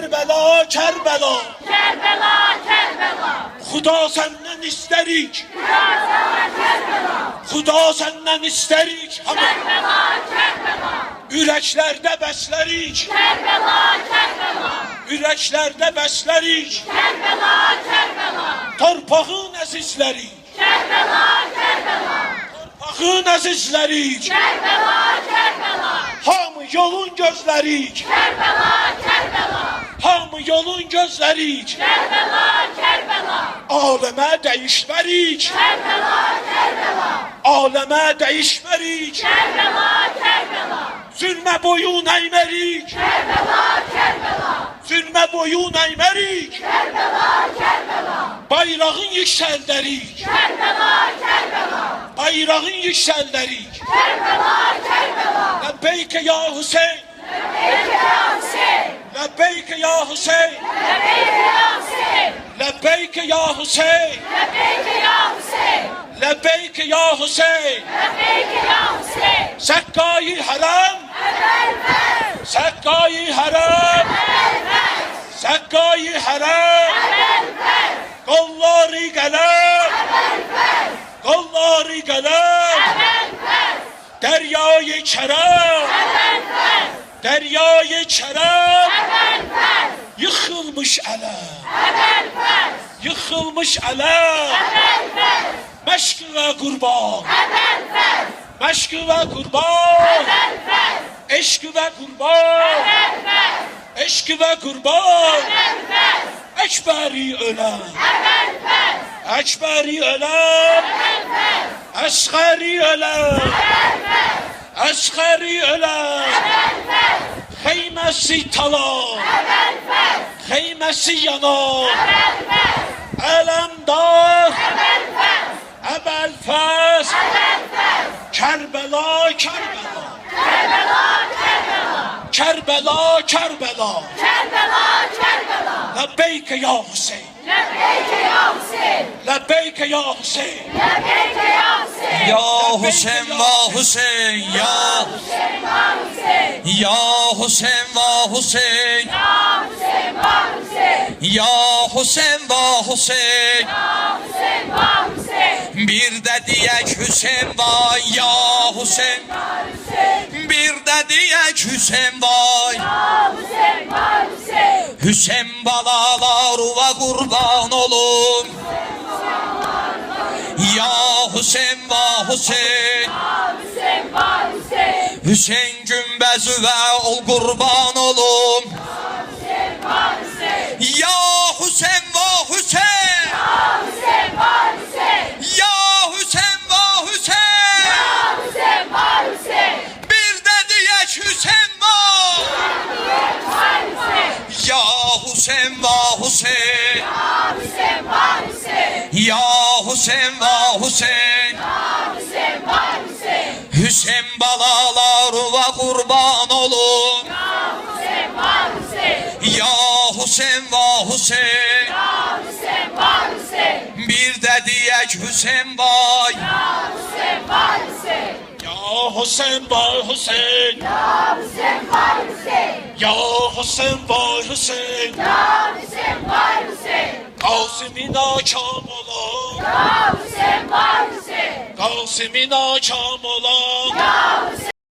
Kerbela, Kerbela, Kerbela, Kerbela, Xuda senden isterik, Kerbela, Xuda senden isterik, Kerbela, Kerbela, ürəklərdə bəslərik, Kerbela, Kerbela, ürəklərdə bəslərik, Kerbela, Kerbela, torpağın əzizləri, Kerbela, Kerbela, torpağın əzizləri, Kerbela, Kerbela, hamı yolun gözləri, Kerbela, Kerbela, hamı yolun gözləri, Kerbela, Kerbela, aləmə dəyişmərik, Kerbela, Kerbela, aləmə dəyişmərik, Kerbela, Kerbela, zülmə boyun əymərik, Kerbela, Kerbela, zülmə boyun əymərik, Kerbela, Kerbela, bayrağın yüksəldərik, Kerbela, Kerbela, bayrağın yüksəldərik. Kerbela, Kerbela, Ləbbeyke ya Hüseyin, Lebbeyke ya Hüseyin, Ləbbeyke ya Hüseyin, Lebbeyke ya Hüseyin, Ləbbeyke ya Hüseyin, Lebbeyke ya Hüseyin, Ləbbeyke ya Hüseyin, Lebbeyke ya Hüseyin, Səkkayı hərəm, Ebelfez, Səkkayı hərəm, Ebelfez, Səkkayı hərəm, Ebelfez, qolları qələm, Ebelfez, qolları qələm, Ebelfez, dəryayı kərəm, Ebelfez, dəryayı kərəm, Ebelfez, yıxılmış ələm, Ebelfez, yıxılmış ələm, Ebelfez, məşq və qurban, Ebelfez, məşq və qurban, Ebelfez, eşq və qurban, Ebelfez, eşq və qurban, Ebelfez, Əkbəri öləm, Ebelfez, Əkbəri öləm, Ebelfez, Əsğəri öləm, Ebelfez, Əsğəri öləm, Ebelfez, xeyməsi talan, Ebelfez, xeyməsi yanan, Ebelfez, ələmdar, Ebelfez, Əbəlfəz, Ebelfez, Kərbəla, Kərbəla, Kerbela, Kerbela, Kərbəla, Kərbəla, Kerbela, Kerbela, Ləbbeyke ya Hüseyin, Lebbeyke ya Hüseyin, Ləbbeyke ya Hüseyin, Lebbeyke ya Hüseyin, Ya Hüseyin va Hüseyin, ya Hüseyin var Hüseyin, Ya Hüseyin va Hüseyin, ya Hüseyin var Hüseyin, Ya Hüseyin va Hüseyin. ya Hüseyin var Hüseyin, Bir de diyek Hüseyin var ya Hüseyin, var Hüseyin, bir de diyek Hüseyin var. ya Hüseyin var Hüseyin, Hüseyin balalarına kurban olun. Ya Hüseyin va Hüseyin, ya Hüseyin var Hüseyin, Hüseyin gümbezi ve ol kurban olun. Hüseyin var Hüseyin, Ya Hüseyin va Hüseyin, ya Hüseyin var Hüseyin, ya Hüseyin va Hüseyin. ya Hüseyin var Hüseyin, Bir de diyek Hüseyin var. var Hüseyin, Ya Hüseyin va Hüseyin, ya Hüseyin var Hüseyin, ya Hüseyin va Hüseyin. ya Hüseyin var Hüseyin, Hüseyin balalarına kurban olun. ya Hüseyin var Hüseyin, Ya Hüseyin va Hüseyin, ya Hüseyin var Hüseyin, bir de diyek Hüseyin var. ya Hüseyin var Hüseyin, ya Hüseyin var Hüseyin, ya Hüseyin var Hüseyin, ya Hüseyin var Hüseyin, ya Hüseyin var Hüseyin, Qasimin akam olan, ya Hüseyin var Hüseyin, Qasimin akam olan, ya Hüseyin